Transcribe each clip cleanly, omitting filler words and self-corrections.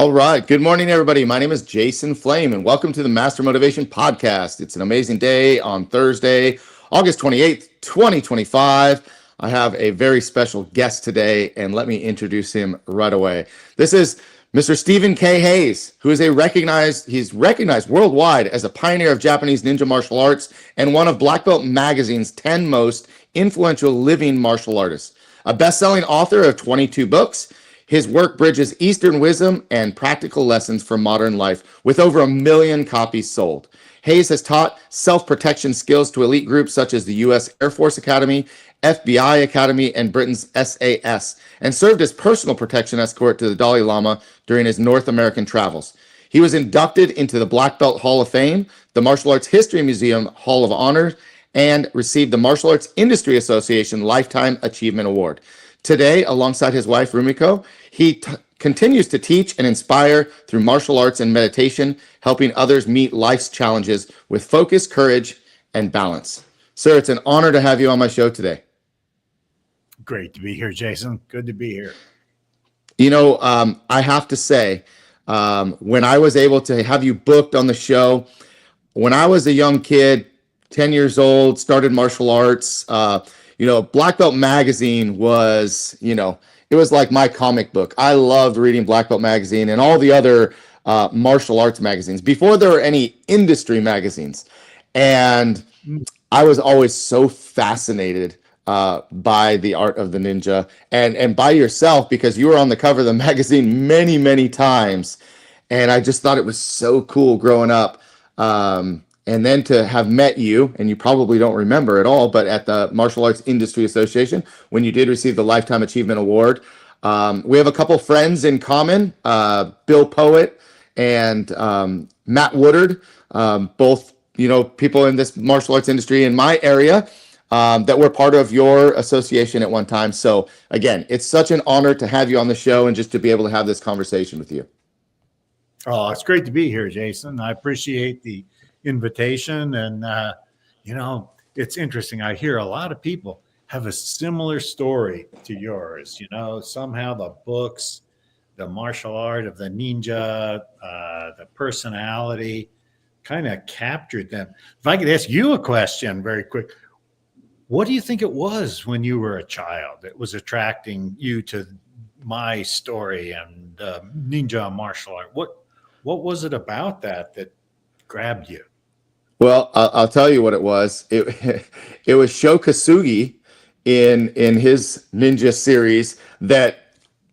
All right. Good morning, everybody. My name is Jason Flame, and welcome to the Master Motivation Podcast. It's an amazing day on Thursday, August 28th, 2025. I have a very special guest today, and let me introduce him right away. This is Mr. Stephen K. Hayes, who is he's recognized worldwide as a pioneer of Japanese ninja martial arts and one of Black Belt Magazine's 10 most influential living martial artists. A best-selling author of 22 books, his work bridges Eastern wisdom and practical lessons for modern life with over 1 million copies sold. Hayes has taught self-protection skills to elite groups such as the U.S. Air Force Academy, FBI Academy, and Britain's SAS, and served as personal protection escort to the Dalai Lama during his North American travels. He was inducted into the Black Belt Hall of Fame, the Martial Arts History Museum Hall of Honor, and received the Martial Arts Industry Association Lifetime Achievement Award. Today, alongside his wife, Rumiko, he continues to teach and inspire through martial arts and meditation, helping others meet life's challenges with focus, courage, and balance. Sir, it's an honor to have you on my show today. Great to be here, Jason. Good to be here. You know, I have to say, when I was able to have you booked on the show, when I was a young kid, 10 years old, started martial arts, Black Belt Magazine was, it was like my comic book. I loved reading Black Belt Magazine and all the other martial arts magazines before there were any industry magazines. And I was always so fascinated by the art of the ninja and by yourself, because you were on the cover of the magazine many, many times. And I just thought it was so cool growing up. And then to have met you, and you probably don't remember at all, but at the Martial Arts Industry Association, when you did receive the Lifetime Achievement Award. We have a couple friends in common, Bill Poet and Matt Woodard, both, people in this martial arts industry in my area that were part of your association at one time. So again, it's such an honor to have you on the show and just to be able to have this conversation with you. Oh, it's great to be here, Jason. I appreciate the invitation. And, it's interesting. I hear a lot of people have a similar story to yours. Somehow the books, the martial art of the ninja, the personality kind of captured them. If I could ask you a question very quick, what do you think it was when you were a child that was attracting you to my story and ninja martial art? What was it about that grabbed you? Well, I'll tell you what it was. It was Sho Kosugi in his ninja series that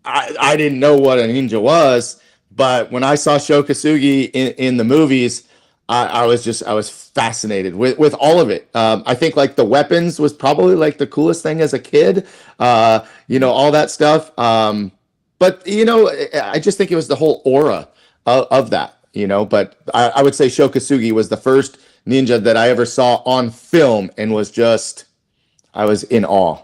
I didn't know what a ninja was, but when I saw Sho Kosugi in the movies, I was fascinated with all of it. I think like the weapons was probably like the coolest thing as a kid, all that stuff. But I just think it was the whole aura of that. But I would say Sho Kosugi was the first ninja that I ever saw on film and I was in awe.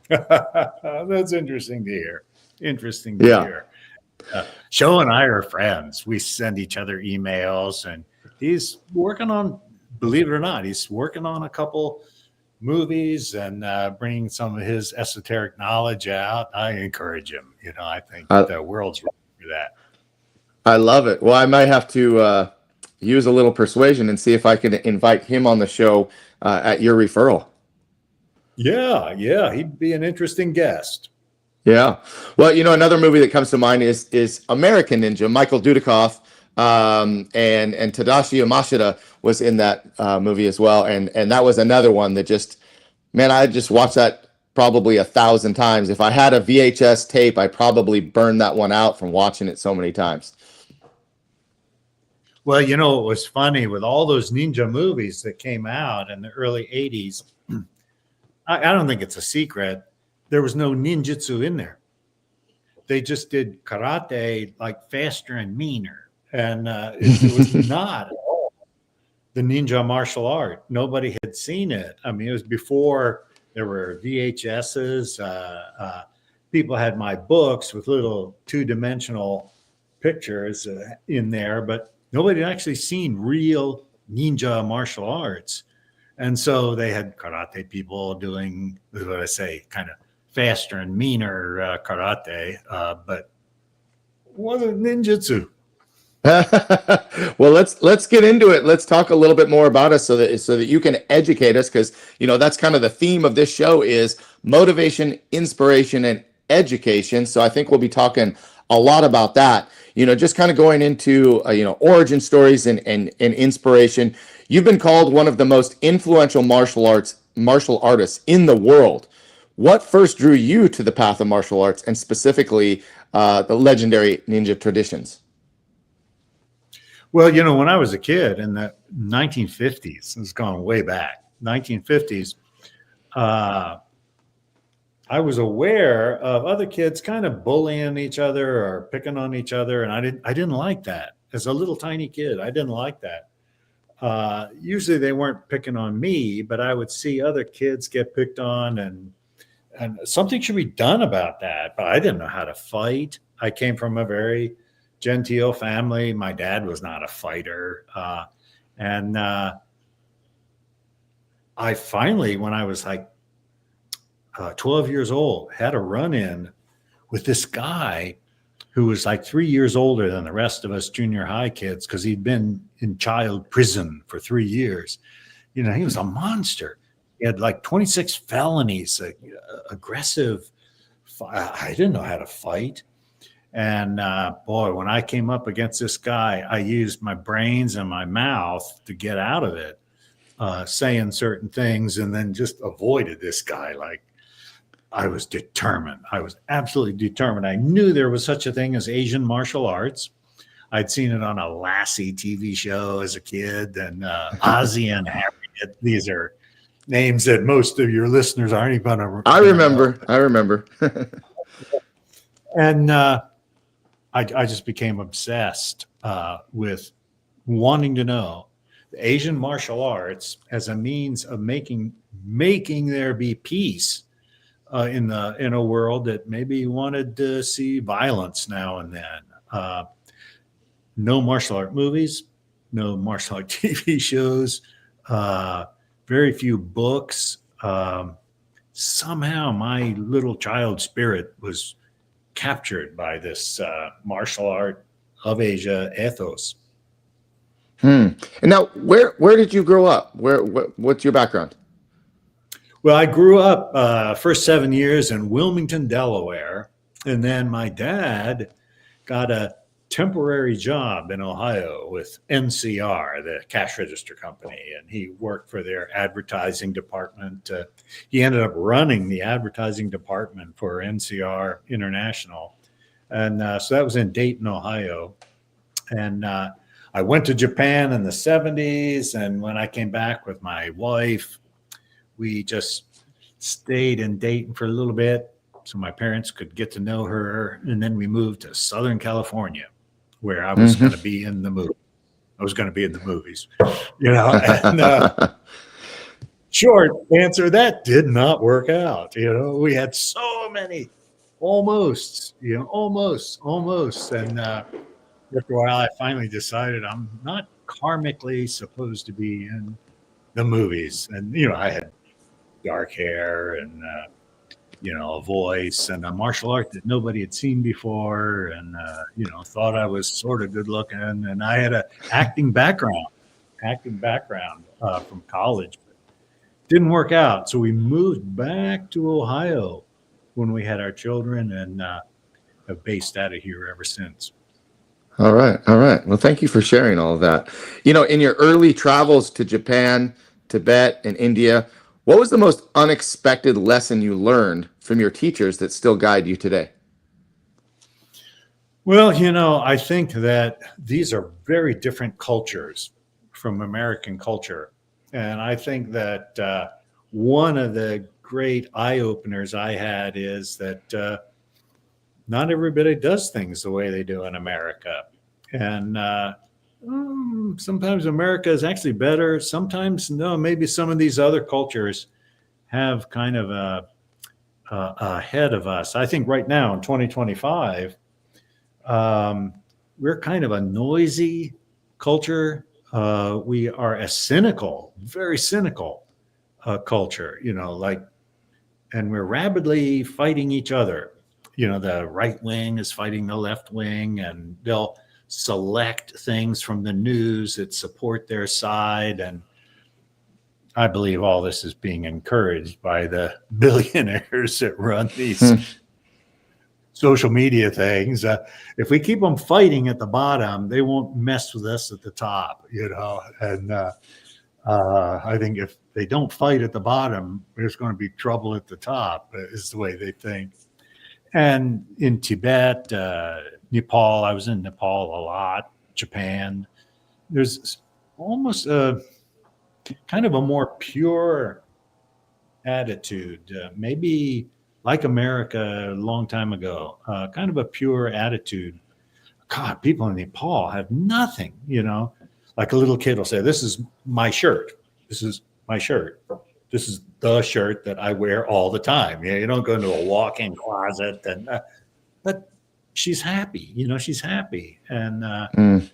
That's interesting to hear. Hear. Sho and I are friends. We send each other emails, and he's working on, believe it or not, he's working on a couple movies and bringing some of his esoteric knowledge out. I encourage him. I think the world's ready for that. I love it. Well, I might have to use a little persuasion and see if I can invite him on the show at your referral. Yeah, he'd be an interesting guest. Yeah. Well, another movie that comes to mind is American Ninja. Michael Dudikoff and Tadashi Yamashita was in that movie as well, and that was another one that I just watched that probably 1,000 times. If I had a VHS tape, I probably burned that one out from watching it so many times. Well, it was funny with all those ninja movies that came out in the early 80s. I don't think it's a secret. There was no ninjutsu in there. They just did karate like faster and meaner. And it was not at all the ninja martial art. Nobody had seen it. I mean, it was before there were VHSs. People had my books with little two-dimensional pictures in there, but nobody had actually seen real ninja martial arts. And so they had karate people doing, kind of faster and meaner karate. But wasn't ninjutsu. Well, let's get into it. Let's talk a little bit more about us so that you can educate us, because that's kind of the theme of this show is motivation, inspiration, and education. So I think we'll be talking a lot about that. Just kind of going into origin stories and inspiration. You've been called one of the most influential martial artists in the world. What first drew you to the path of martial arts, and specifically the legendary ninja traditions? Well, when I was a kid in the 1950s, it's gone way back, 1950s, I was aware of other kids kind of bullying each other or picking on each other, and I didn't like that. As a little tiny kid, I didn't like that. Usually they weren't picking on me, but I would see other kids get picked on, and something should be done about that. But I didn't know how to fight. I came from a very genteel family. My dad was not a fighter. And I finally, when I was like 12 years old, had a run-in with this guy who was like 3 years older than the rest of us junior high kids, because he'd been in child prison for 3 years. He was a monster. He had like 26 felonies, aggressive. I didn't know how to fight. And boy, when I came up against this guy, I used my brains and my mouth to get out of it, saying certain things, and then just avoided this guy. Like, I was determined. I was absolutely determined. I knew there was such a thing as Asian martial arts. I'd seen it on a Lassie TV show as a kid, and Ozzy and Harriet. These are names that most of your listeners aren't even going to. I remember. And I just became obsessed with wanting to know the Asian martial arts as a means of making there be peace in a world that maybe wanted to see violence now and then. No martial art movies, no martial art TV shows, very few books. Somehow my little child spirit was captured by this martial art of Asia ethos. And now, where did you grow up? What's your background? Well, I grew up first 7 years in Wilmington, Delaware, and then my dad got a temporary job in Ohio with NCR, the cash register company, and he worked for their advertising department. He ended up running the advertising department for NCR International, and so that was in Dayton, Ohio. And I went to Japan in the 70s, and when I came back with my wife, we just stayed in Dayton for a little bit so my parents could get to know her, and then we moved to Southern California, where I was going to be in the movie. I was going to be in the movies, and short answer, that did not work out. We had so many almost. And after a while, I finally decided I'm not karmically supposed to be in the movies. And, I had dark hair and, a voice and a martial art that nobody had seen before, and thought I was sort of good looking, and I had an acting background from college, but didn't work out. So we moved back to Ohio when we had our children, and have based out of here ever since. All right. Well, thank you for sharing all of that. In your early travels to Japan, Tibet, and India, what was the most unexpected lesson you learned from your teachers that still guide you today? Well, I think that these are very different cultures from American culture. And I think that one of the great eye-openers I had is that not everybody does things the way they do in America. And sometimes America is actually better. Sometimes, no, maybe some of these other cultures have kind of ahead of us. I think right now in 2025, we're kind of a noisy culture. We are a very cynical culture, and we're rapidly fighting each other. the right wing is fighting the left wing, and they'll select things from the news that support their side. And I believe all this is being encouraged by the billionaires that run these social media things. If we keep them fighting at the bottom, they won't mess with us at the top, And I think if they don't fight at the bottom, there's going to be trouble at the top, is the way they think. And in Tibet, Nepal, I was in Nepal a lot, Japan, there's almost a kind of a more pure attitude, maybe like America a long time ago, kind of a pure attitude. God, people in Nepal have nothing, like a little kid will say, this is my shirt. This is my shirt. This is the shirt that I wear all the time. You don't go into a walk-in closet. But she's happy, she's happy. And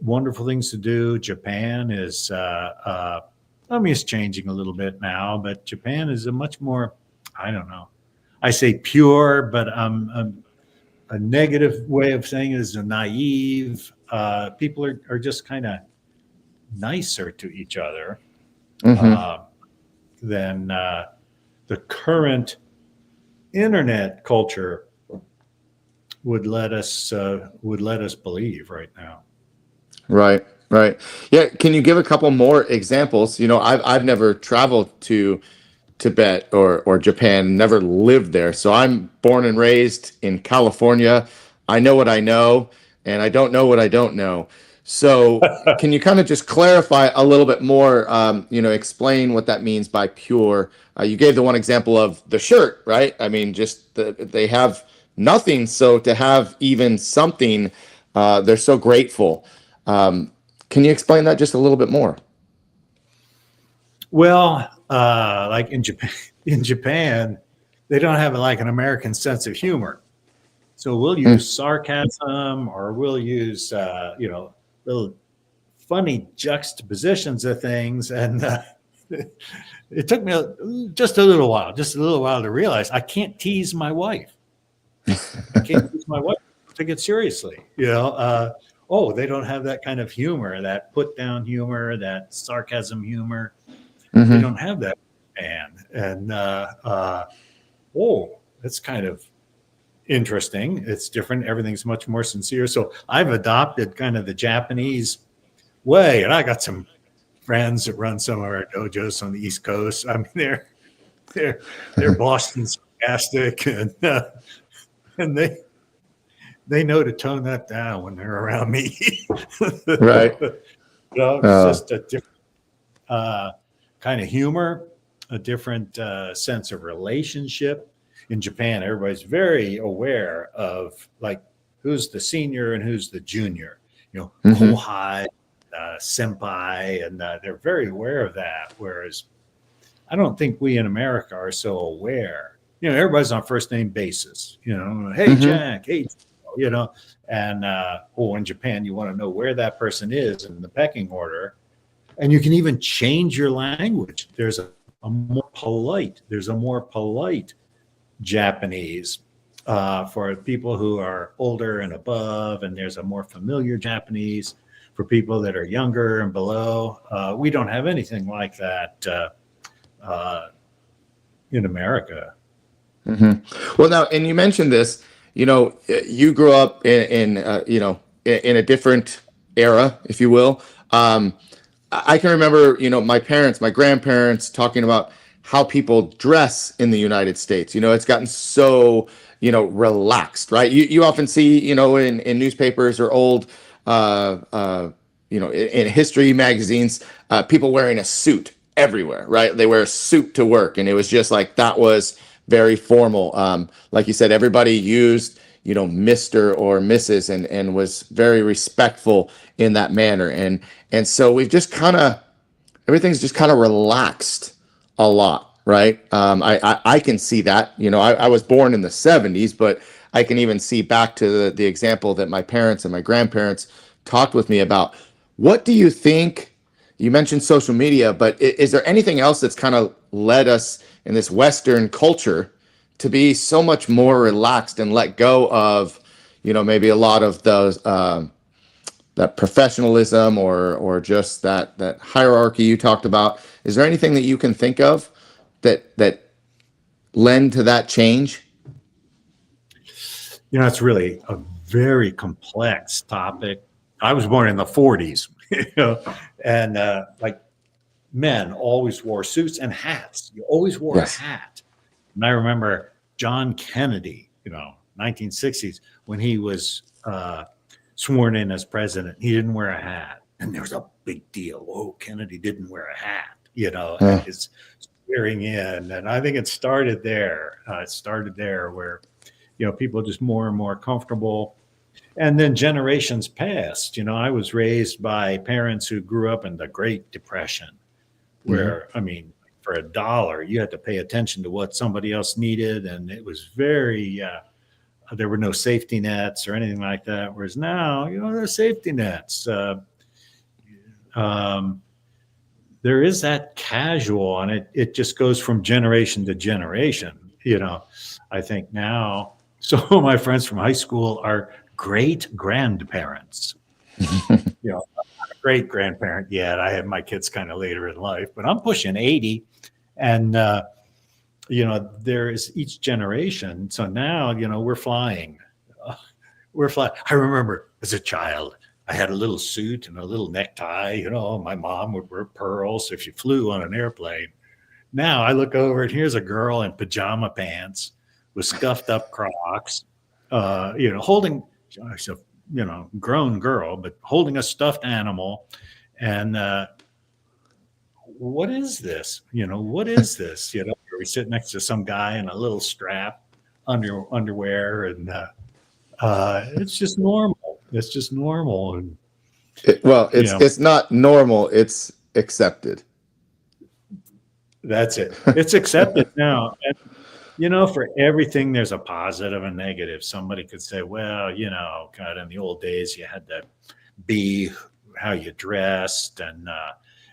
wonderful things to do. Japan is, it's changing a little bit now, but Japan is a much more, I don't know. I say pure, but a negative way of saying it is a naive. People are just kind of nicer to each other than the current internet culture would let us believe right now. Right. Yeah. Can you give a couple more examples? I've never traveled to Tibet or Japan, never lived there. So I'm born and raised in California. I know what I know, and I don't know what I don't know. So can you kind of just clarify a little bit more, explain what that means by pure? You gave the one example of the shirt, right? I mean, just they have nothing. So to have even something, they're so grateful. Can you explain that just a little bit more? Well, like in Japan, they don't have like an American sense of humor. So we'll use sarcasm, or we'll use, little funny juxtapositions of things. And it took me just a little while to realize I can't tease my wife. I can't tease my wife. Take it seriously. They don't have that kind of humor, that put down humor, that sarcasm humor. They don't have that. And it's kind of interesting. It's different. Everything's much more sincere. So I've adopted kind of the Japanese way, and I got some friends that run some of our dojos on the East Coast. I mean, they're Boston sarcastic, and they know to tone that down when they're around me. Right. It's just a different kind of humor, a different sense of relationship. In Japan, everybody's very aware of like who's the senior and who's the junior, kohai, senpai, and they're very aware of that. Whereas I don't think we in America are so aware. Everybody's on first name basis. Hey Jack, hey, and in Japan, you want to know where that person is in the pecking order, and you can even change your language. There's a more polite Japanese for people who are older and above, and there's a more familiar Japanese for people that are younger and below. We don't have anything like that in America. Well, now, and you mentioned this, you grew up in a different era, if you will. I can remember, my parents, my grandparents talking about how people dress in the United States. It's gotten so, relaxed, right? You often see, in newspapers or old, in history magazines, people wearing a suit everywhere, right? They wear a suit to work. And it was just like, that was very formal. Like you said, everybody used, Mr. or Mrs. and was very respectful in that manner. And so we've just everything's just kind of relaxed a lot, right? I can see that. I was born in the 70s, but I can even see back to the example that my parents and my grandparents talked with me about. What do you think? You mentioned social media, but is there anything else that's kind of led us in this Western culture to be so much more relaxed and let go of, maybe a lot of those that professionalism or just that hierarchy you talked about. Is there anything that you can think of that lend to that change? It's really a very complex topic. I was born in the 40s, and like men always wore suits and hats. You always wore a Yes. hat. And I remember John Kennedy, 1960s, when he was sworn in as president, he didn't wear a hat. And there was a big deal. Oh, Kennedy didn't wear a hat, and his swearing in. And I think it started there. Where, people are just more and more comfortable. And then generations passed. I was raised by parents who grew up in the Great Depression, where, I mean, for $1, you had to pay attention to what somebody else needed. And it was very, there were no safety nets or anything like that. Whereas now, there's safety nets. There is that casual, and it just goes from generation to generation. I think now, some of my friends from high school are great grandparents. I'm not a great grandparent yet. I had my kids kind of later in life, but I'm pushing 80, and there is each generation. So now, we're flying. I remember as a child, I had a little suit and a little necktie. My mom would wear pearls if she flew on an airplane. Now I look over and here's a girl in pajama pants with scuffed up Crocs, holding, grown girl, but holding a stuffed animal. And what is this? What is this? We sit next to some guy in a little strap underwear, and it's just normal. It's just normal. And it's not normal. It's accepted. That's it. It's accepted now. And, for everything, there's a positive and negative. Somebody could say, well, God, in the old days, you had to be how you dressed, and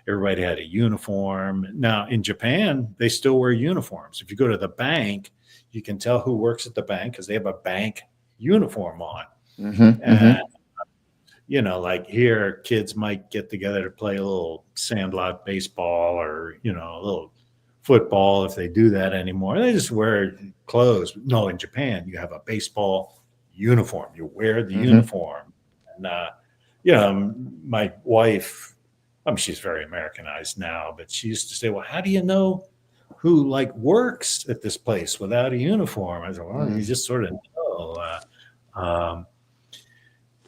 everybody had a uniform. Now, in Japan, they still wear uniforms. If you go to the bank, you can tell who works at the bank because they have a bank uniform on. And, like here, kids might get together to play a little sandlot baseball or, a little football, if they do that anymore. They just wear clothes. No, in Japan, you have a baseball uniform. You wear the uniform. And, my wife, she's very Americanized now, but she used to say, well, how do you know who works at this place without a uniform? I said, well, you just sort of know.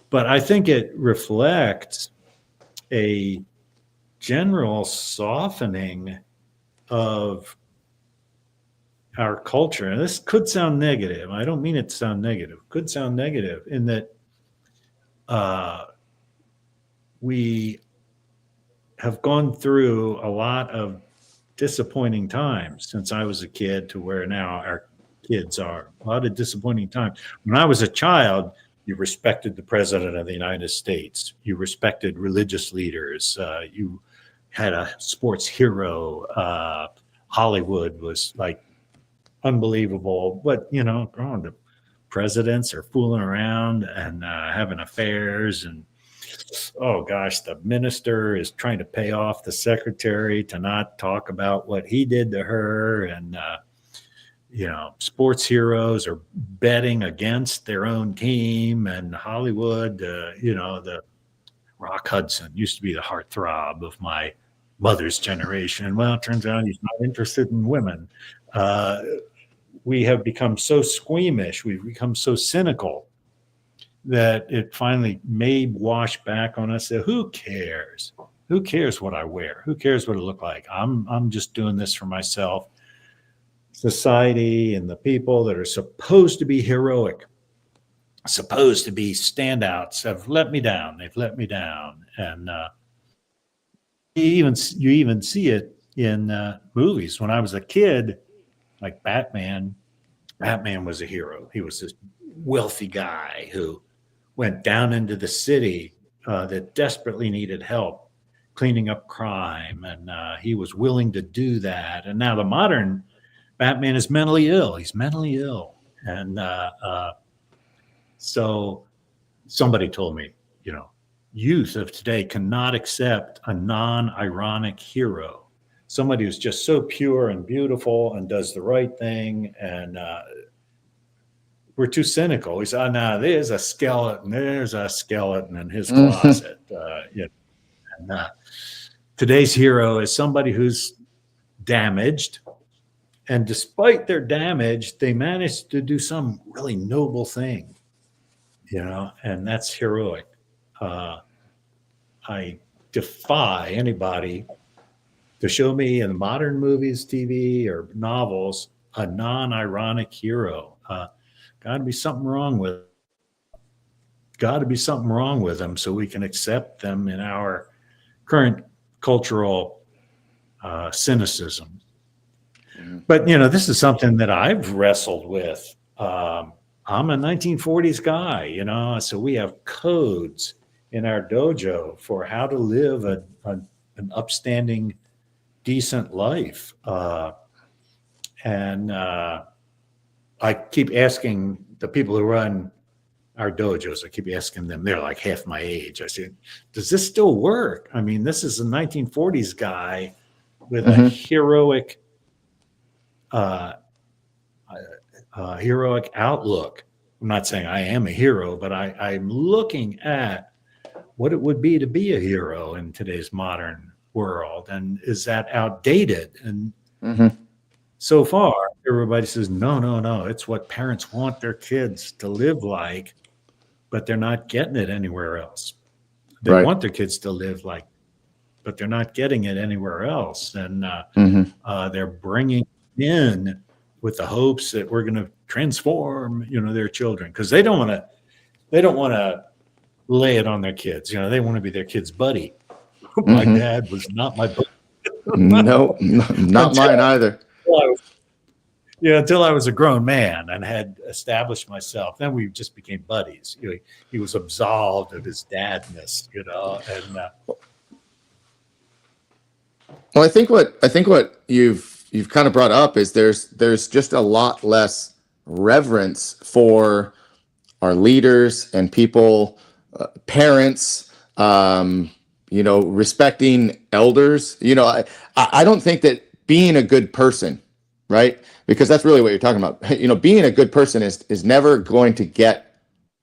But I think it reflects a general softening of our culture. And this could sound negative. I don't mean it to sound negative. It could sound negative in that we have gone through a lot of disappointing times since I was a kid to where now our kids are. A lot of disappointing times. When I was a child, you respected the president of the United States. You respected religious leaders. You had a sports hero. Hollywood was unbelievable. But, the presidents are fooling around and having affairs. And, oh, gosh, the minister is trying to pay off the secretary to not talk about what he did to her. And, sports heroes are betting against their own team, and Hollywood, the Rock Hudson used to be the heartthrob of my mother's generation. Well, it turns out he's not interested in women. We have become so squeamish. We've become so cynical that it finally may wash back on us. Who cares? Who cares what I wear? Who cares what it look like? I'm just doing this for myself. Society and the people that are supposed to be heroic, supposed to be standouts, have let me down. They've let me down. And you even see it in movies. When I was a kid, like Batman was a hero. He was this wealthy guy who went down into the city that desperately needed help cleaning up crime. And he was willing to do that. And now the modern Batman is mentally ill. He's mentally ill. And so somebody told me, youth of today cannot accept a non-ironic hero, somebody who's just so pure and beautiful and does the right thing. And we're too cynical. We say, oh, no, there's a skeleton. There's a skeleton in his closet. And today's hero is somebody who's damaged. And despite their damage, they managed to do some really noble thing, and that's heroic. I defy anybody to show me in modern movies, TV, or novels a non-ironic hero. Got to be something wrong with them so we can accept them in our current cultural cynicism. But this is something that I've wrestled with. I'm a 1940s guy, so we have codes in our dojo for how to live an upstanding, decent life. And I keep asking the people who run our dojos, I keep asking them, they're like half my age. I said, does this still work? I mean, this is a 1940s guy with a heroic outlook. I'm not saying I am a hero, but I'm looking at what it would be to be a hero in today's modern world. And is that outdated? And so far, everybody says, no, it's what parents want their kids to live like, but they're not getting it anywhere else. They want their kids to live like, but they're not getting it anywhere else. And they're bringing in with the hopes that we're going to transform, their children, because they don't want to lay it on their kids. They want to be their kid's buddy. My dad was not my buddy. No, not mine either. Until I was a grown man and had established myself, then we just became buddies. He was absolved of his dadness, and well, I think what you've kind of brought up is there's just a lot less reverence for our leaders and people, parents, respecting elders. I don't think that being a good person, right? Because that's really what you're talking about. Being a good person is never going to get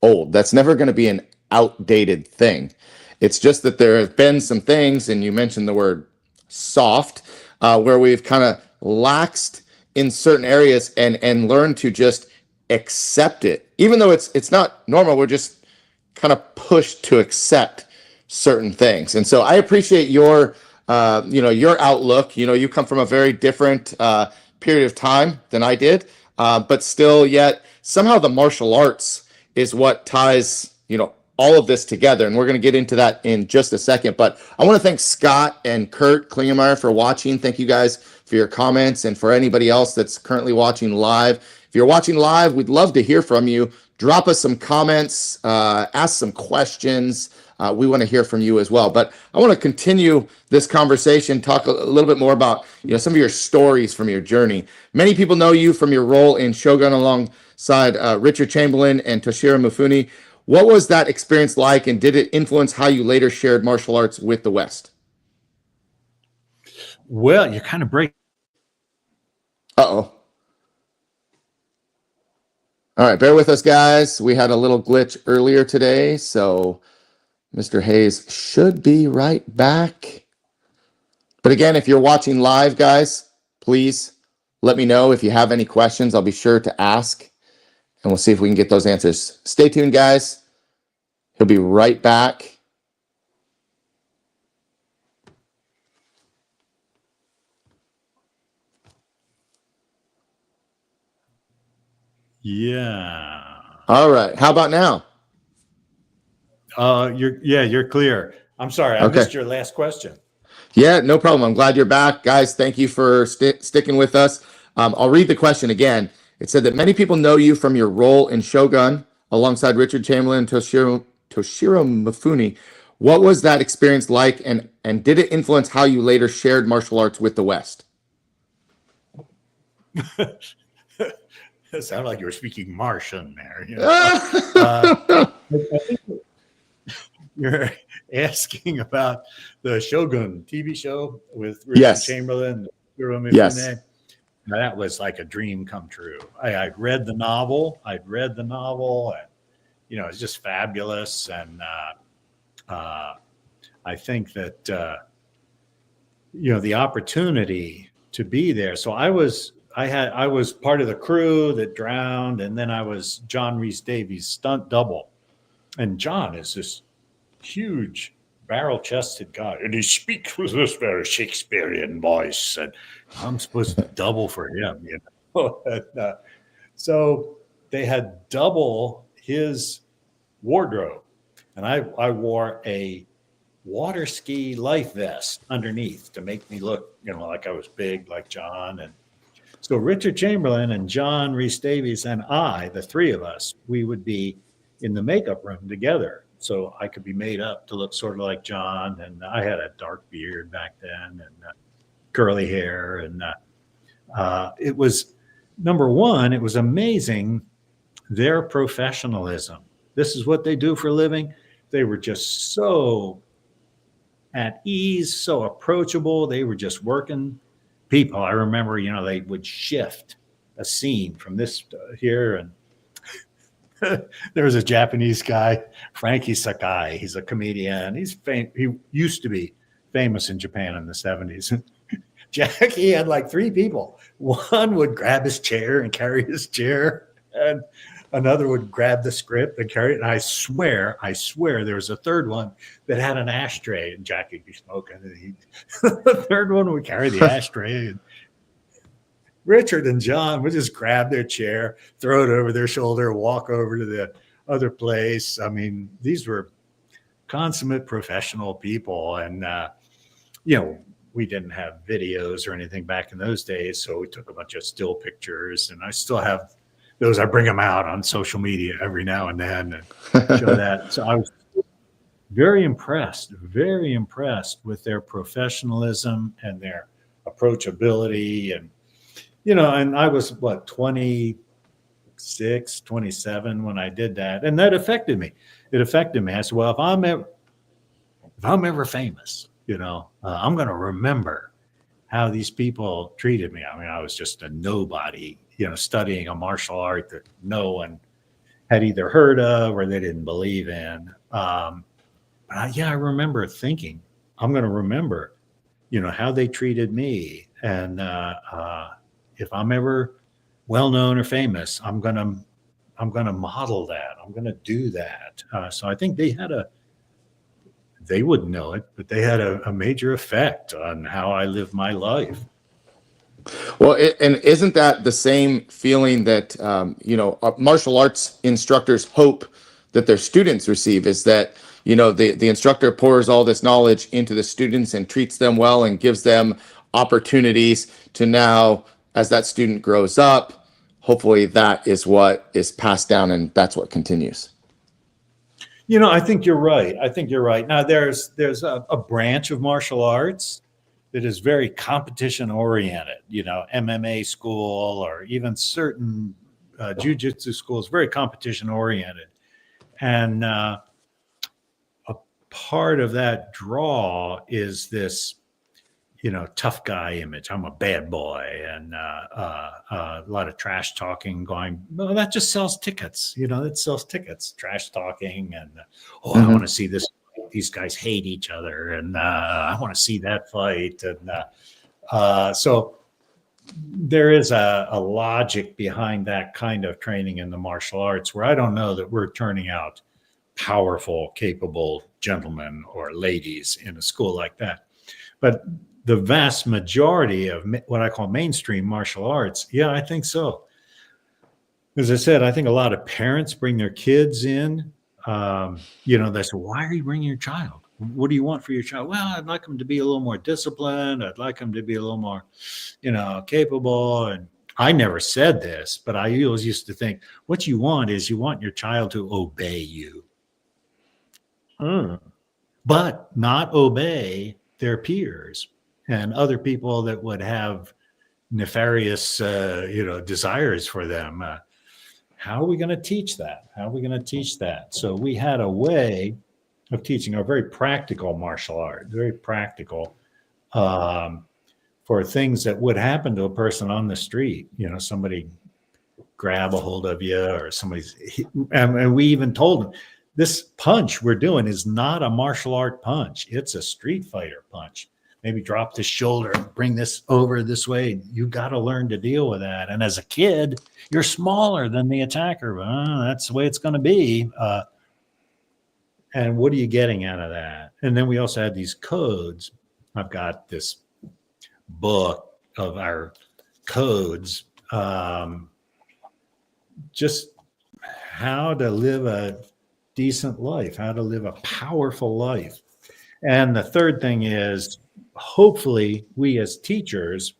old. That's never going to be an outdated thing. It's just that there have been some things, and you mentioned the word soft, where we've kind of laxed in certain areas and learned to just accept it, even though it's not normal. We're just kind of pushed to accept certain things. And so I appreciate your outlook. You come from a very different period of time than I did, but still yet somehow the martial arts is what ties, all of this together. And we're going to get into that in just a second. But I want to thank Scott and Kurt Klingemeyer for watching. Thank you guys for your comments, and for anybody else that's currently watching live. If you're watching live, we'd love to hear from you. Drop us some comments, ask some questions. We want to hear from you as well. But I want to continue this conversation, talk a little bit more about some of your stories from your journey. Many people know you from your role in Shogun alongside Richard Chamberlain and Toshiro Mifune. What was that experience like, and did it influence how you later shared martial arts with the West? Well, you're kind of breaking. Uh-oh. All right, bear with us, guys. We had a little glitch earlier today, so Mr. Hayes should be right back. But again, if you're watching live, guys, please let me know if you have any questions. I'll be sure to ask, and we'll see if we can get those answers. Stay tuned, guys. He'll be right back. Yeah. All right. How about now? You're clear. I'm sorry, I missed your last question. Yeah, no problem. I'm glad you're back. Guys, thank you for sticking with us. I'll read the question again. It said that many people know you from your role in Shogun alongside Richard Chamberlain and Toshiro Mifune. What was that experience like, and did it influence how you later shared martial arts with the West? It sounded like you were speaking Martian there. I think you're asking about the Shogun TV show with Richard Yes. Chamberlain, Hiro Yes. Mifune. That was like a dream come true. I'd read the novel. And it's just fabulous. And I think that the opportunity to be there. So I was part of the crew that drowned, and then I was John Rhys Davies' stunt double. And John is this huge, barrel-chested guy, and he speaks with this very Shakespearean voice, and I'm supposed to double for him, and, so they had double his wardrobe, and I wore a water ski life vest underneath to make me look, like I was big, like John. And so Richard Chamberlain and John Rhys Davies and I, the three of us, we would be in the makeup room together. So I could be made up to look sort of like John. And I had a dark beard back then and curly hair. And it was, number one, it was amazing, their professionalism. This is what they do for a living. They were just so at ease, so approachable. They were just working people. I remember, they would shift a scene from this here, and there was a Japanese guy, Frankie Sakai. He's a comedian. He used to be famous in Japan in the 70s. Jackie had like three people. One would grab his chair and carry his chair, and another would grab the script and carry it. And I swear, there was a third one that had an ashtray, and Jackie'd be smoking. And the third one would carry the ashtray. And Richard and John would just grab their chair, throw it over their shoulder, walk over to the other place. I mean, these were consummate professional people. And, we didn't have videos or anything back in those days. So we took a bunch of still pictures, and I still have those. I bring them out on social media every now and then and show that. So I was very impressed with their professionalism and their approachability. And, and I was 26, 27 when I did that. And that affected me. I said, well, if I'm ever famous, I'm going to remember how these people treated me. I mean, I was just a nobody, studying a martial art that no one had either heard of or they didn't believe in. I remember thinking, I'm going to remember, how they treated me. And if I'm ever well-known or famous, I'm going to model that. I'm going to do that. So I think they wouldn't know it, but they had a major effect on how I live my life. Well, and isn't that the same feeling that, martial arts instructors hope that their students receive, is that, the instructor pours all this knowledge into the students and treats them well and gives them opportunities to now, as that student grows up, hopefully that is what is passed down and that's what continues. I think you're right. Now, there's a branch of martial arts that is very competition oriented, MMA school or even certain jiu-jitsu schools, very competition oriented. And a part of that draw is this, tough guy image. I'm a bad boy, and a lot of trash talking going, well, that just sells tickets. It sells tickets, trash talking. And, I want to see this. These guys hate each other, and I want to see that fight. And so there is a logic behind that kind of training in the martial arts, where I don't know that we're turning out powerful, capable gentlemen or ladies in a school like that. But the vast majority of what I call mainstream martial arts, I think so. As I said, I think a lot of parents bring their kids in. They say, why are you bringing your child? What do you want for your child? Well, I'd like them to be a little more disciplined. I'd like them to be a little more, capable. And I never said this, but I always used to think, what you want your child to obey you. But not obey their peers and other people that would have, nefarious, desires for them. How are we going to teach that? How are we going to teach that? So we had a way of teaching a very practical martial art, very practical, for things that would happen to a person on the street. Somebody grab a hold of you, or and we even told them, this punch we're doing is not a martial art punch. It's a street fighter punch. Maybe drop this shoulder, bring this over this way. You got to learn to deal with that. And as a kid, you're smaller than the attacker. That's the way it's going to be. And what are you getting out of that? And then we also had these codes. I've got this book of our codes, just how to live a decent life, how to live a powerful life. And the third thing is, hopefully we as teachers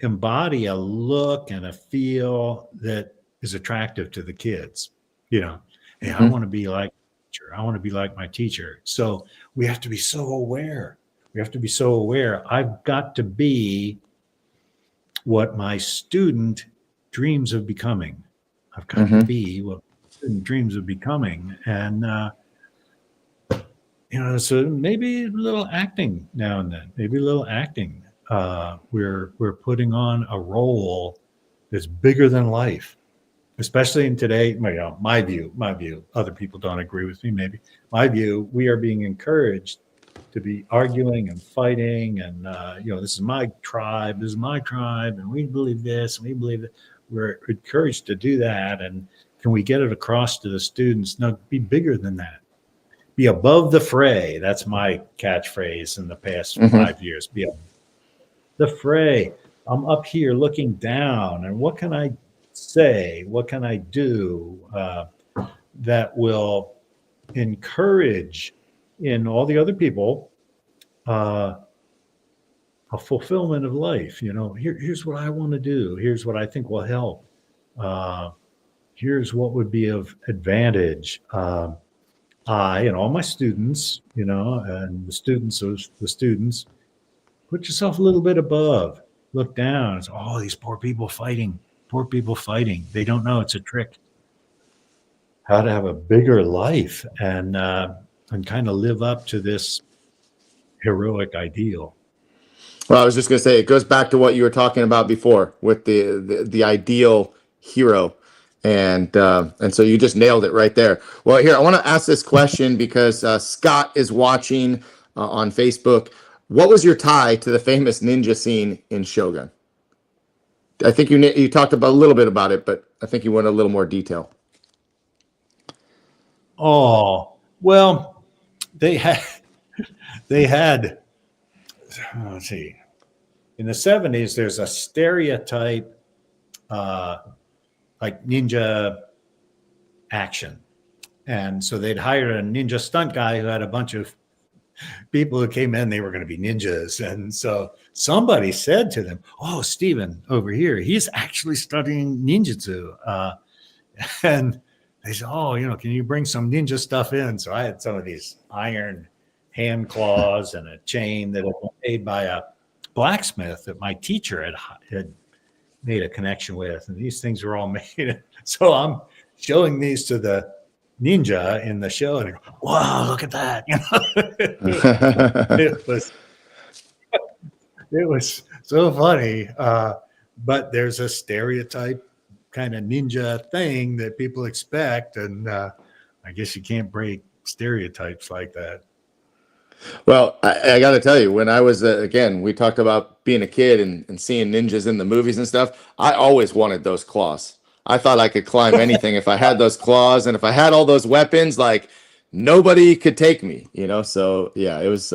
embody a look and a feel that is attractive to the kids. Hey, I want to be like my teacher. I want to be like my teacher. So we have to be so aware. I've got to be what my student dreams of becoming. I've got to be what my student dreams of becoming. And, so maybe a little acting now and then, we're putting on a role that's bigger than life, especially in today. My view, other people don't agree with me. Maybe my view, we are being encouraged to be arguing and fighting. And, this is my tribe, and we believe this, and we believe that. We're encouraged to do that. And can we get it across to the students? No, be bigger than that. Be above the fray. That's my catchphrase in the past 5 years. Be above the fray. I'm up here looking down. And what can I say? What can I do that will encourage in all the other people a fulfillment of life? Here's what I want to do. Here's what I think will help. Here's what would be of advantage. I and all my students, and the students of the students, put yourself a little bit above, look down. It's, these poor people fighting. They don't know it's a trick. How to have a bigger life and kind of live up to this heroic ideal. Well, I was just going to say, it goes back to what you were talking about before with the ideal hero. And so you just nailed it right there. Well, here, I want to ask this question because Scott is watching on Facebook. What was your tie to the famous ninja scene in Shogun? I think you talked about a little bit about it, but I think you went a little more detail. Oh, well, they had, let's see, in the 70s, there's a stereotype, like ninja action. And so they'd hired a ninja stunt guy who had a bunch of people who came in, they were going to be ninjas. And so somebody said to them, Stephen over here, he's actually studying ninjutsu. And they said, can you bring some ninja stuff in? So I had some of these iron hand claws and a chain that had been made by a blacksmith that my teacher had made a connection with. And these things were all made. So I'm showing these to the ninja in the show, and they go, wow, look at that. It was so funny. But there's a stereotype kind of ninja thing that people expect. And I guess you can't break stereotypes like that. Well, I got to tell you, when I was, again, we talked about being a kid and seeing ninjas in the movies and stuff. I always wanted those claws. I thought I could climb anything if I had those claws. And if I had all those weapons, like nobody could take me, So, yeah, it was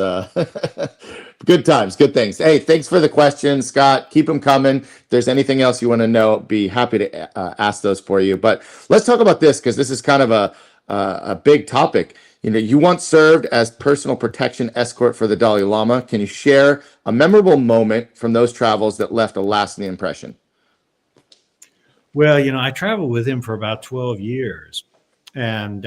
good times, good things. Hey, thanks for the questions, Scott. Keep them coming. If there's anything else you want to know, be happy to ask those for you. But let's talk about this, because this is kind of a big topic. You once served as personal protection escort for the Dalai Lama. Can you share a memorable moment from those travels that left a lasting impression? Well, I traveled with him for about 12 years. And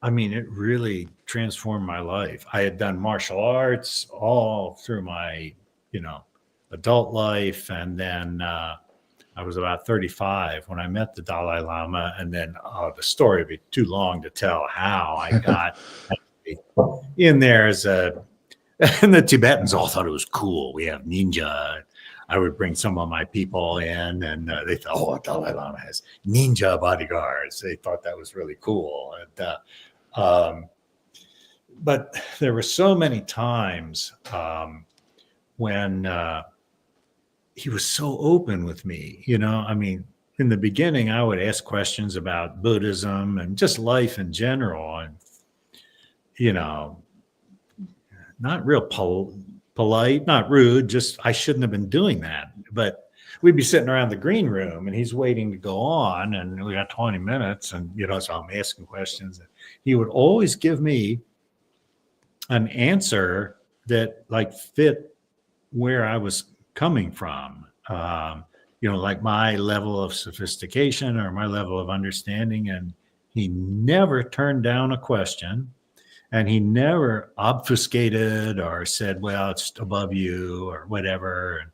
it really transformed my life. I had done martial arts all through my adult life. And then I was about 35 when I met the Dalai Lama. And then the story would be too long to tell how I got in there as a, and the Tibetans all thought it was cool. We have ninja. I would bring some of my people in, and they thought, oh, Dalai Lama has ninja bodyguards. They thought that was really cool. And, but there were so many times when he was so open with me, I mean, in the beginning, I would ask questions about Buddhism and just life in general. And, not real polite, not rude, just I shouldn't have been doing that. But we'd be sitting around the green room and he's waiting to go on, and we got 20 minutes. And, so I'm asking questions. And he would always give me an answer that fit where I was coming from, like my level of sophistication or my level of understanding. And he never turned down a question, and he never obfuscated or said, well, it's above you or whatever. And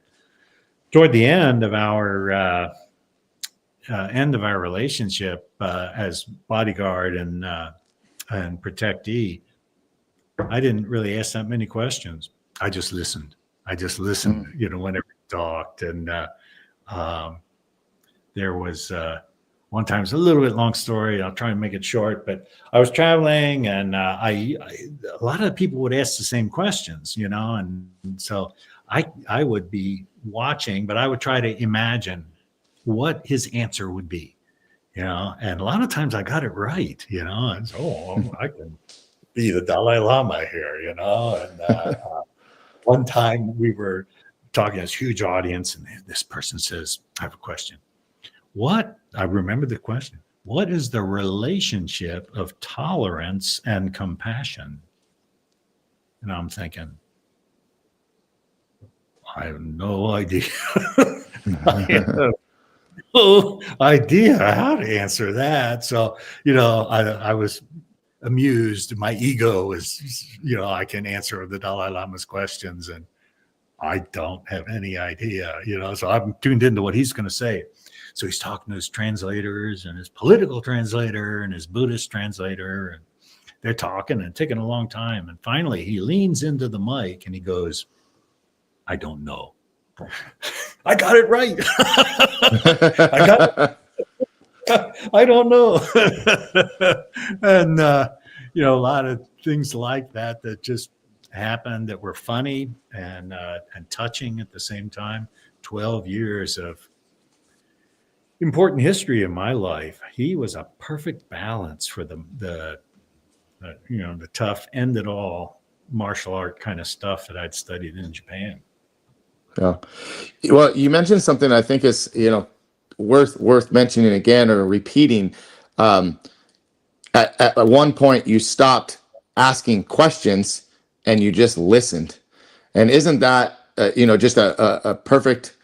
toward the end of our relationship as bodyguard and protectee, I didn't really ask that many questions. I just listened. Whenever he talked. And there was one time, it's a little bit long story. I'll try and make it short, but I was traveling, and a lot of people would ask the same questions, and so I would be watching, but I would try to imagine what his answer would be, and a lot of times I got it right, and so I can be the Dalai Lama here, and one time we were talking to this huge audience, and this person says, I have a question. I remember the question. What is the relationship of tolerance and compassion? And I'm thinking, I have no idea. I have no idea how to answer that. So, I was amused. My ego was, I can answer the Dalai Lama's questions, and I don't have any idea, so I'm tuned into what he's going to say. So he's talking to his translators and his political translator and his Buddhist translator, and they're talking and taking a long time. And finally he leans into the mic and he goes, I don't know. I got it right. I don't know. And, a lot of things like that just happened that were funny and touching at the same time. 12 years of important history in my life. He was a perfect balance for the tough end it all martial art kind of stuff that I'd studied in Japan. Yeah. Well, you mentioned something I think is, worth mentioning again or repeating. At one point you stopped asking questions and you just listened. And isn't that, just a perfect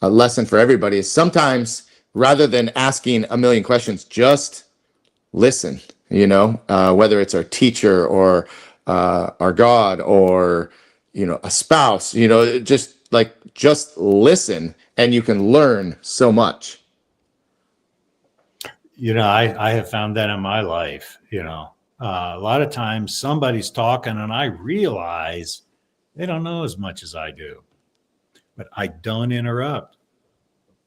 lesson for everybody? Is sometimes rather than asking a million questions, just listen, whether it's our teacher or our God or, a spouse, just listen, and you can learn so much. I have found that in my life, a lot of times somebody's talking and I realize they don't know as much as I do, but I don't interrupt.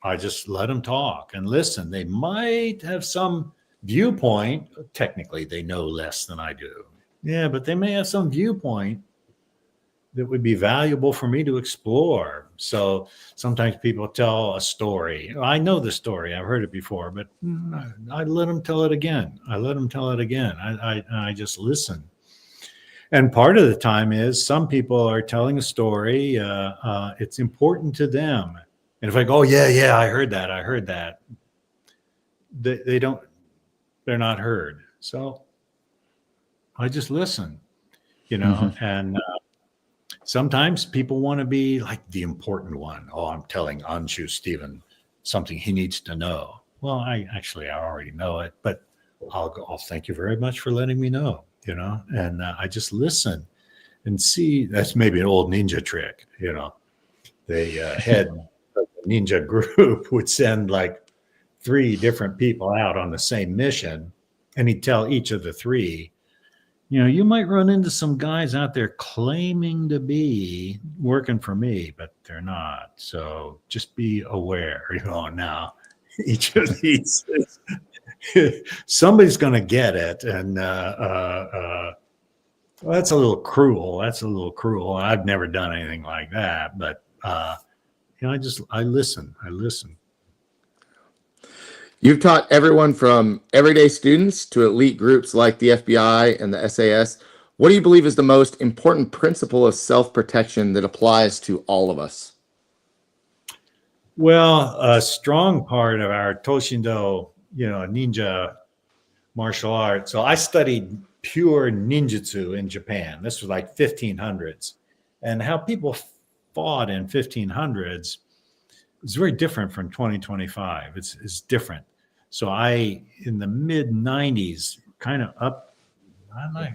I just let them talk and listen. They might have some viewpoint. Technically, they know less than I do. Yeah, but they may have some viewpoint that would be valuable for me to explore. So sometimes people tell a story. I know the story. I've heard it before, but I let them tell it again. I just listen. And part of the time is some people are telling a story. It's important to them. And if I go, yeah, I heard that. They're not heard. So I just listen, and sometimes people want to be like the important one. Oh, I'm telling Anshu Stephen something he needs to know. Well, I already know it, but I'll thank you very much for letting me know, and I just listen and see. That's maybe an old ninja trick, the head of the ninja group would send like 3 different people out on the same mission, and he'd tell each of the 3, you might run into some guys out there claiming to be working for me, but they're not. So just be aware. Now each of these, somebody's going to get it, and well, that's a little cruel. I've never done anything like that, but I listen. You've taught everyone from everyday students to elite groups like the FBI and the SAS. What do you believe is the most important principle of self-protection that applies to all of us? Well, a strong part of our Toshindo, ninja martial arts. So I studied pure ninjutsu in Japan. This was like 1500s. And how people fought in 1500s is very different from 2025. It's different. So in the mid 90s, kind of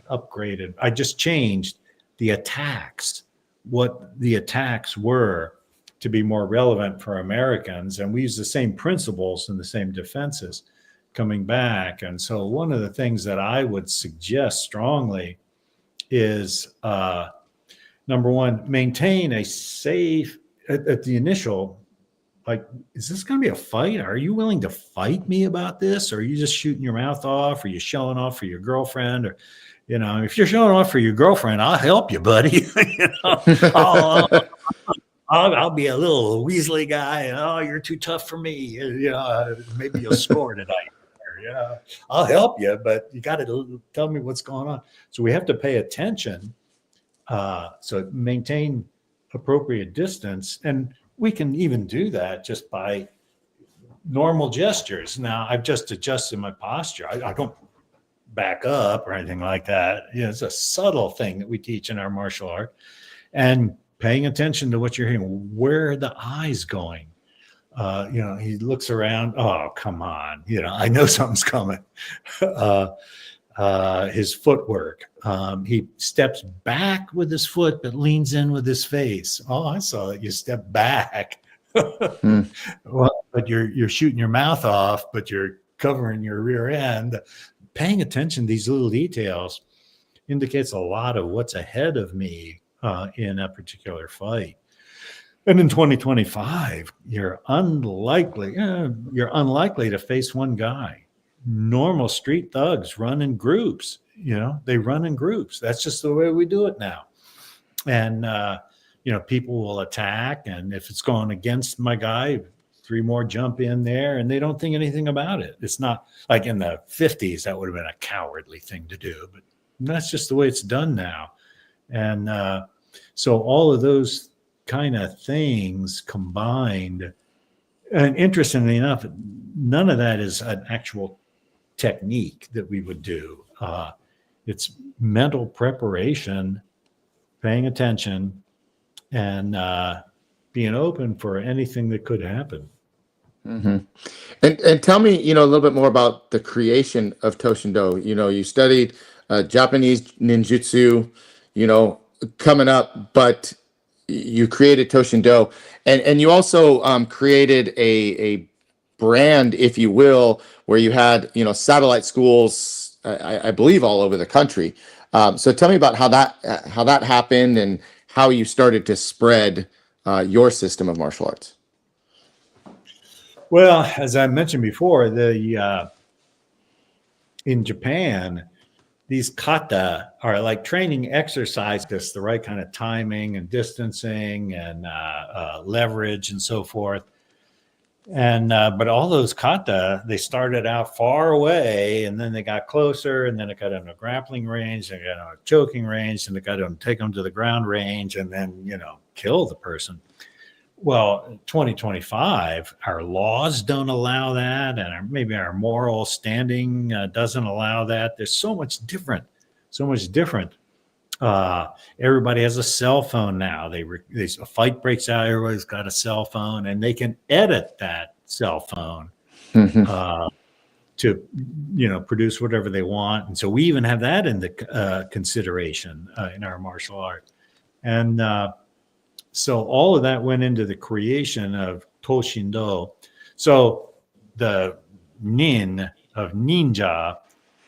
upgraded. I just changed the attacks, what the attacks were, to be more relevant for Americans. And we use the same principles and the same defenses coming back. And so one of the things that I would suggest strongly is, number one, maintain a safe, at the initial, like, is this going to be a fight? Are you willing to fight me about this? Or are you just shooting your mouth off? Are you showing off for your girlfriend? Or, if you're showing off for your girlfriend, I'll help you, buddy. I'll be a little Weasley guy. Oh, you're too tough for me. Maybe you'll score tonight. I'll help you, but you got to tell me what's going on. So we have to pay attention. So maintain appropriate distance. And we can even do that just by normal gestures. Now, I've just adjusted my posture. I don't back up or anything like that. It's a subtle thing that we teach in our martial art. And paying attention to what you're hearing. Where are the eyes going? He looks around. Oh, come on. I know something's coming. His footwork. He steps back with his foot, but leans in with his face. Oh, I saw that you step back. Well, but you're shooting your mouth off, but you're covering your rear end. Paying attention to these little details indicates a lot of what's ahead of me in a particular fight. And in 2025, you're unlikely to face one guy. Normal street thugs run in groups. They run in groups. That's just the way we do it now. And people will attack, and if it's going against my guy, 3 more jump in there, and they don't think anything about it. It's not like in the 50s that would have been a cowardly thing to do, but that's just the way it's done now. And so all of those kind of things combined, and interestingly enough, none of that is an actual technique that we would do. It's mental preparation, paying attention, and being open for anything that could happen. Mm-hmm. And tell me, a little bit more about the creation of Toshindo. You studied Japanese ninjutsu, coming up, but you created Toshindo, and you also created a brand, if you will, where you had satellite schools, I believe, all over the country. So tell me about how that happened and how you started to spread your system of martial arts. Well, as I mentioned before, in Japan, these kata are like training exercise, just the right kind of timing and distancing and leverage and so forth. And but all those kata, they started out far away, and then they got closer, and then it got on a grappling range, they got on a choking range, and they got to take them to the ground range, and then kill the person. Well, 2025, our laws don't allow that, and maybe our moral standing doesn't allow that. There's so much different. Everybody has a cell phone now. A fight breaks out, everybody's got a cell phone, and they can edit that cell phone to produce whatever they want. And so we even have that in the consideration in our martial art. And So all of that went into the creation of Toshindo. So the nin of ninja,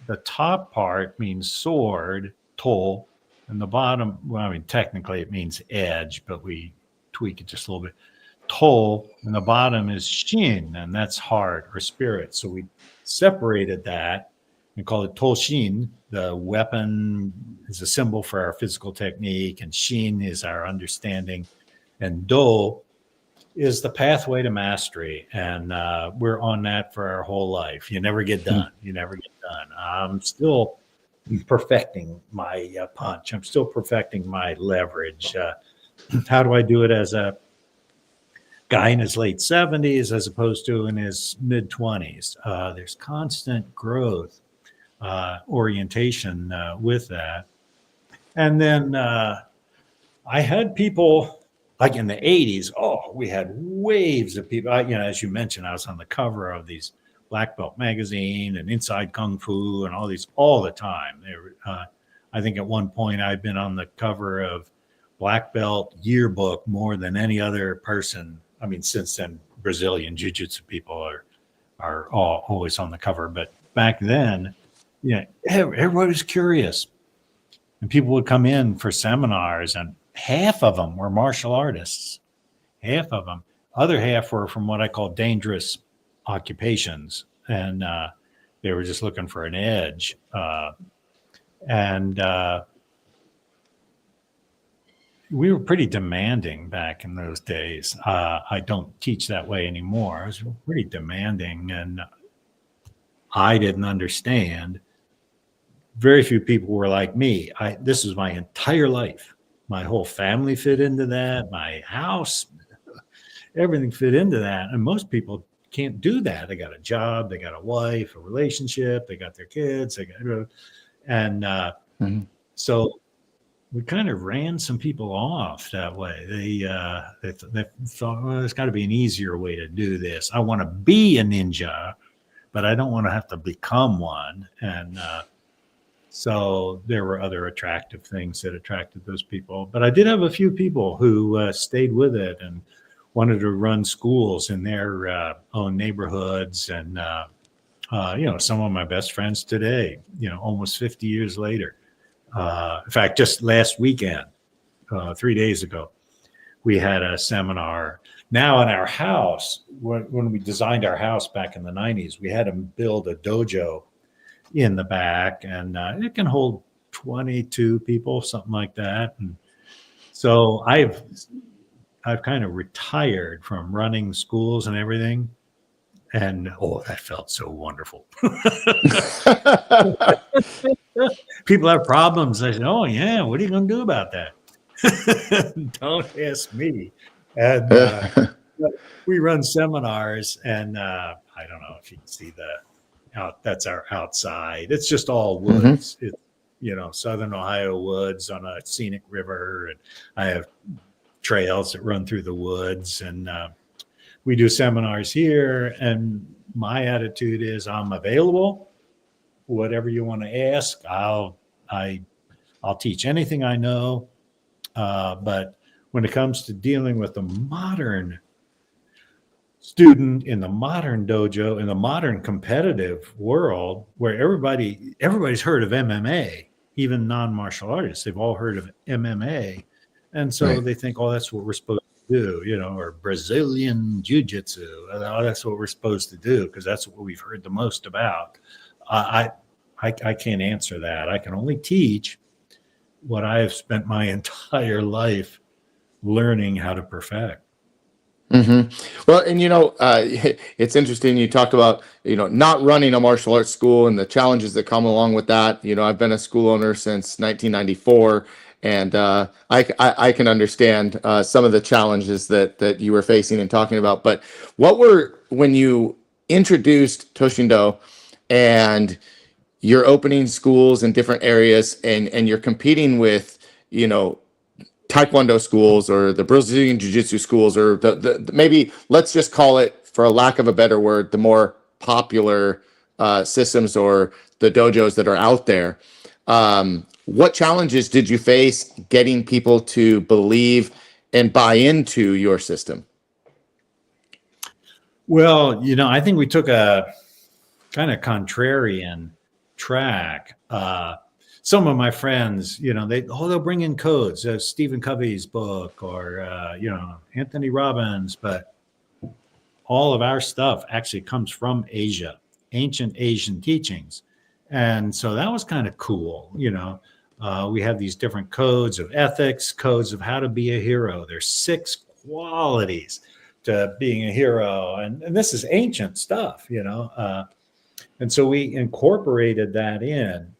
the top part means sword, to, and the bottom, well, I mean, technically it means edge, but we tweak it just a little bit. To, and the bottom is shin, and that's heart or spirit. So we separated that and called it Toshin. The weapon is a symbol for our physical technique, and Shin is our understanding, and Do is the pathway to mastery. And we're on that for our whole life. You never get done. You never get done. I'm still perfecting my punch. I'm still perfecting my leverage. How do I do it as a guy in his late 70s as opposed to in his mid 20s? There's constant growth, orientation with that. And then I had people like in the 80s. Oh, we had waves of people. As you mentioned, I was on the cover of these Black Belt magazine and Inside Kung Fu and all these all the time. I think at one point I'd been on the cover of Black Belt yearbook more than any other person. I mean, since then, Brazilian Jiu-Jitsu people are always on the cover. But back then, everybody was curious. And people would come in for seminars, and half of them were martial artists. Half of them. Other half were from what I call dangerous occupations. And they were just looking for an edge. We were pretty demanding back in those days. I don't teach that way anymore. I was pretty demanding, and I didn't understand. Very few people were like me. This was my entire life. My whole family fit into that. My house, everything fit into that. And most people can't do that. They got a job, they got a wife, a relationship, they got their kids, so we kind of ran some people off that way. They thought, well, there's got to be an easier way to do this. I want to be a ninja, but I don't want to have to become one. And so there were other attractive things that attracted those people. But I did have a few people who stayed with it and wanted to run schools in their own neighborhoods. And, some of my best friends today, almost 50 years later. In fact, just last weekend, 3 days ago, we had a seminar. Now in our house, when we designed our house back in the 90s, we had to build a dojo in the back, and it can hold 22 people, something like that. And so I've kind of retired from running schools and everything. And that felt so wonderful. People have problems. I said, "Oh yeah, what are you going to do about that?" Don't ask me. And we run seminars, and I don't know if you can see that's our outside. It's just all woods. It's Southern Ohio woods on a scenic river, and I have trails that run through the woods, and we do seminars here, and my attitude is I'm available. Whatever you want to ask, I'll teach anything I know. But when it comes to dealing with the modern student in the modern dojo, in the modern competitive world, where everybody's heard of MMA, even non-martial artists, they've all heard of MMA. And so They think, that's what we're supposed to do, or Brazilian Jiu-Jitsu. That's what we're supposed to do because that's what we've heard the most about. I can't answer that. I can only teach what I have spent my entire life learning how to perfect. Well, and it's interesting. You talked about not running a martial arts school and the challenges that come along with that. I've been a school owner since 1994. And I can understand some of the challenges that you were facing and talking about. But when you introduced Toshindo and you're opening schools in different areas and you're competing with, Taekwondo schools or the Brazilian Jiu-Jitsu schools, or the maybe let's just call it, for a lack of a better word, the more popular systems or the dojos that are out there. What challenges did you face getting people to believe and buy into your system? Well, I think we took a kind of contrarian track. Some of my friends, they'll bring in codes, Stephen Covey's book, or Anthony Robbins, but all of our stuff actually comes from Asia, ancient Asian teachings. And so that was kind of cool. We have these different codes of ethics, codes of how to be a hero. There's 6 qualities to being a hero. And this is ancient stuff, and so we incorporated that in.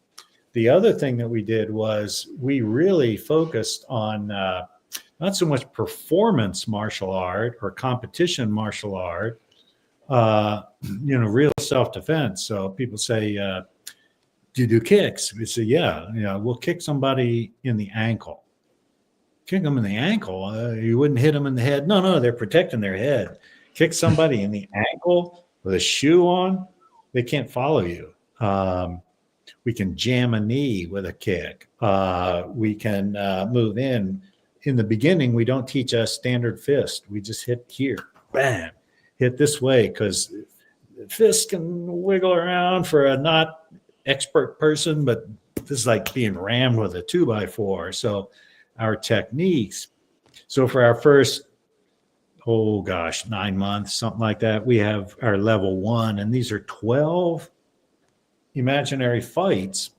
The other thing that we did was we really focused on not so much performance martial art or competition martial art, real self-defense. So people say, do you do kicks? We say, yeah, we'll kick somebody in the ankle. Kick them in the ankle. You wouldn't hit them in the head. No, they're protecting their head. Kick somebody in the ankle with a shoe on, they can't follow you. We can jam a knee with a kick. We can move in. In the beginning, we don't teach a standard fist. We just hit here, bam, hit this way, because fists can wiggle around for a not expert person, but this is like being rammed with a 2x4. So our techniques. So for our first, 9 months, something like that, we have our level 1, and these are 12 imaginary fights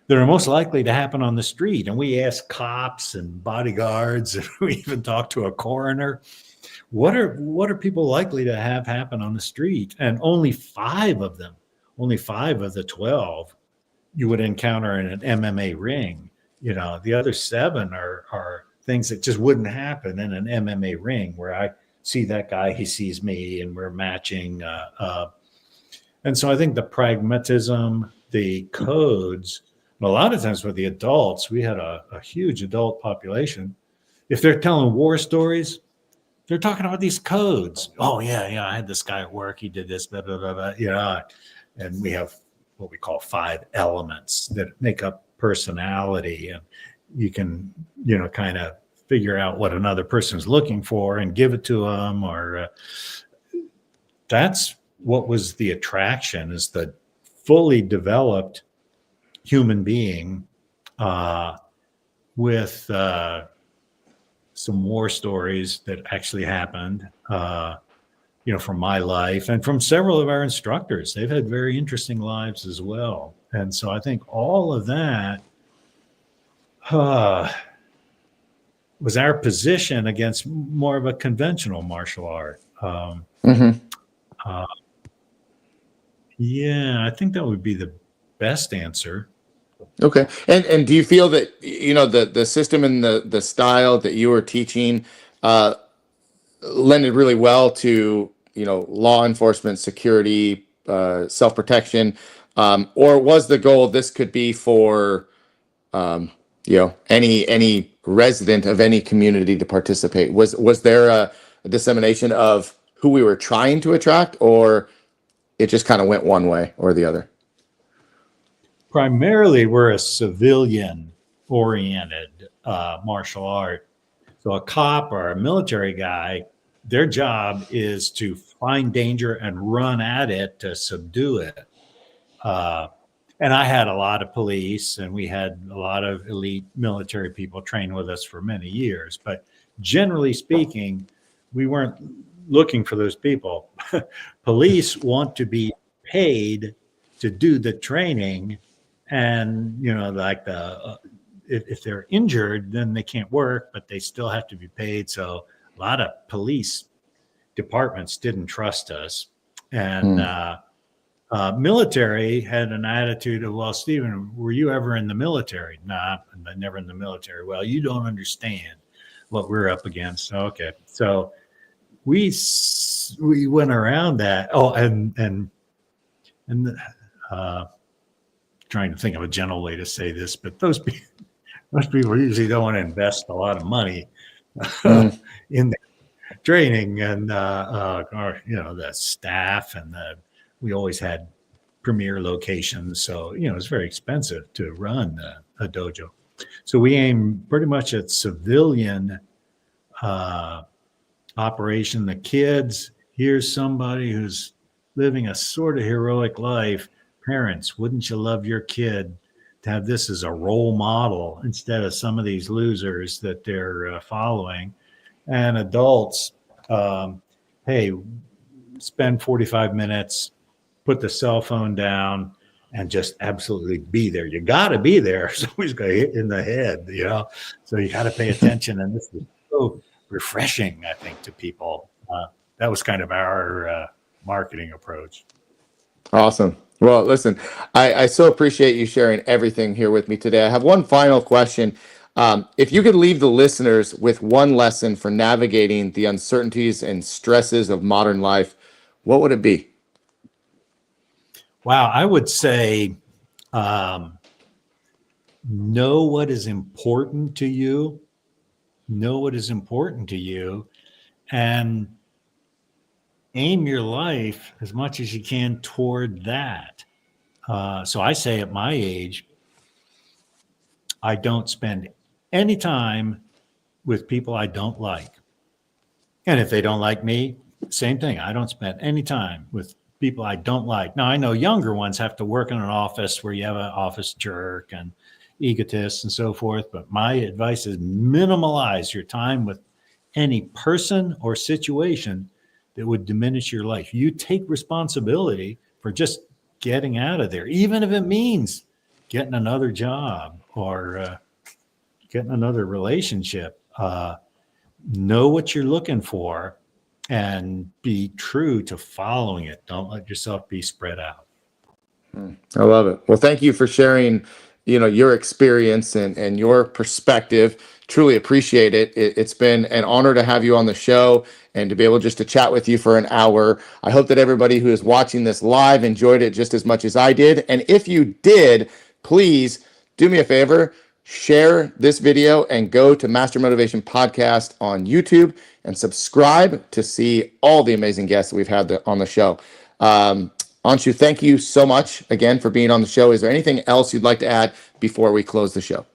that are most likely to happen on the street. And we ask cops and bodyguards, and we even talk to a coroner, what are people likely to have happen on the street? And only 5 of them, only 5 of the 12 you would encounter in an MMA ring. The other 7 are things that just wouldn't happen in an MMA ring, where I see that guy, he sees me, and we're matching. And so I think the pragmatism, the codes, and a lot of times with the adults, we had a huge adult population. If they're telling war stories, they're talking about these codes. Oh, yeah, I had this guy at work, he did this, blah, blah, blah, blah, and we have what we call 5 elements that make up personality. And you can, kind of figure out what another person's looking for and give it to them, or that's what was the attraction, is the fully developed human being with some war stories that actually happened, from my life and from several of our instructors. They've had very interesting lives as well. And so I think all of that was our position against more of a conventional martial art. Yeah, I think that would be the best answer. Okay. And do you feel that, the system and the style that you were teaching lended really well to, law enforcement, security, self-protection, or was the goal this could be for, any resident of any community to participate? Was there a dissemination of who we were trying to attract, or it just kind of went one way or the other? Primarily, we're a civilian-oriented martial art. So a cop or a military guy, their job is to find danger and run at it to subdue it. And I had a lot of police, and we had a lot of elite military people train with us for many years. But generally speaking, we weren't looking for those people. Police want to be paid to do the training. And, if they're injured, then they can't work, but they still have to be paid. So a lot of police departments didn't trust us. And military had an attitude of, well, Stephen, were you ever in the military? Nah, I'm never in the military. Well, you don't understand what we're up against. Okay. So we went around that. Oh, and trying to think of a gentle way to say this, but those people usually don't want to invest a lot of money in their training, and the staff, and we always had premier locations, so it's very expensive to run a dojo. So we aim pretty much at civilian operation. The kids, here's somebody who's living a sort of heroic life. Parents, wouldn't you love your kid to have this as a role model instead of some of these losers that they're following? And adults, hey, spend 45 minutes, put the cell phone down, and just absolutely be there. You got to be there. Somebody's going to hit in the head, so you got to pay attention. And this is so refreshing, I think, to people. That was kind of our marketing approach. Awesome. Well, listen, I so appreciate you sharing everything here with me today. I have one final question. If you could leave the listeners with one lesson for navigating the uncertainties and stresses of modern life, what would it be? Wow, I would say know what is important to you. Know what is important to you, and aim your life as much as you can toward that. So I say at my age, I don't spend any time with people I don't like. And if they don't like me, same thing. I don't spend any time with people I don't like. Now, I know younger ones have to work in an office where you have an office jerk and egotists and so forth. But my advice is minimize your time with any person or situation that would diminish your life. You take responsibility for just getting out of there, even if it means getting another job or getting another relationship. Know what you're looking for and be true to following it. Don't let yourself be spread out. I love it. Well, thank you for sharing, your experience and your perspective. Truly appreciate it. It's been an honor to have you on the show and to be able just to chat with you for an hour. I hope that everybody who is watching this live enjoyed it just as much as I did. And if you did, please do me a favor, share this video and go to Master Motivation Podcast on YouTube and subscribe to see all the amazing guests that we've had on the show. Anshu, thank you so much again for being on the show. Is there anything else you'd like to add before we close the show?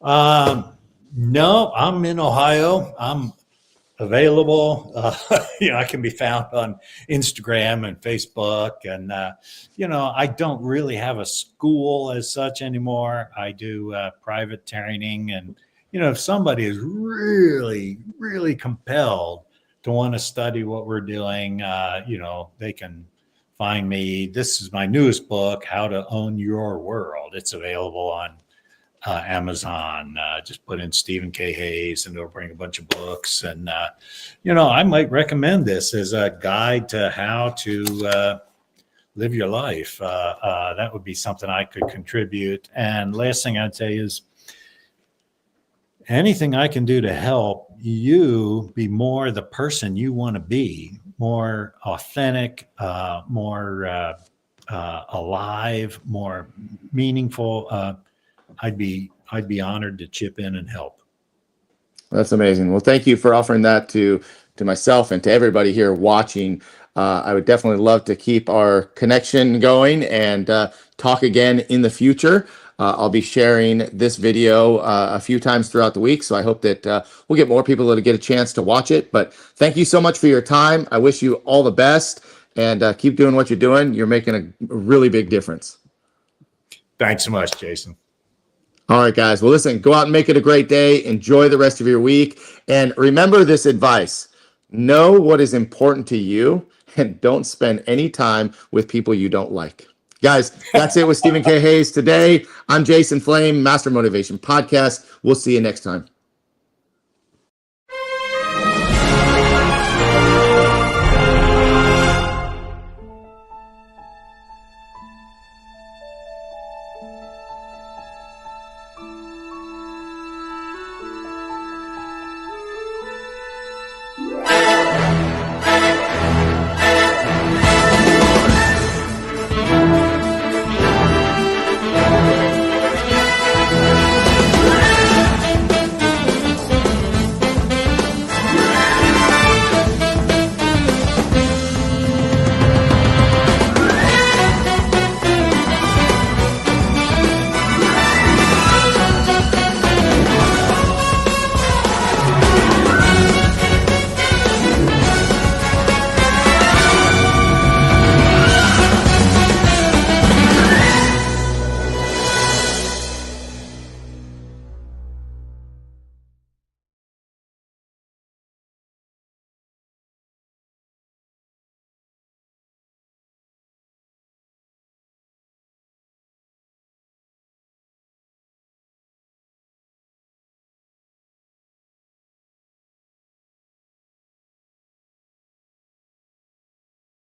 No, I'm in Ohio. I'm available. I can be found on Instagram and Facebook. And, I don't really have a school as such anymore. I do private training. And, if somebody is really, really compelled to want to study what we're doing, they can find me. This is my newest book, How to Own Your World. It's available on Amazon. Just put in Stephen K. Hayes and it'll bring a bunch of books. And, I might recommend this as a guide to how to live your life. That would be something I could contribute. And last thing I'd say is anything I can do to help you be more the person you want to be, more authentic, more alive, more meaningful. I'd be honored to chip in and help. That's amazing. Well, thank you for offering that to myself and to everybody here watching. I would definitely love to keep our connection going and talk again in the future. I'll be sharing this video a few times throughout the week, so I hope that we'll get more people to get a chance to watch it. But thank you so much for your time. I wish you all the best, and keep doing what you're doing. You're making a really big difference. Thanks so much, Jason. All right, guys. Well, listen, go out and make it a great day. Enjoy the rest of your week. And remember this advice. Know what is important to you and don't spend any time with people you don't like. Guys, that's it with Stephen K. Hayes today. I'm Jason Flame, Master Motivation Podcast. We'll see you next time.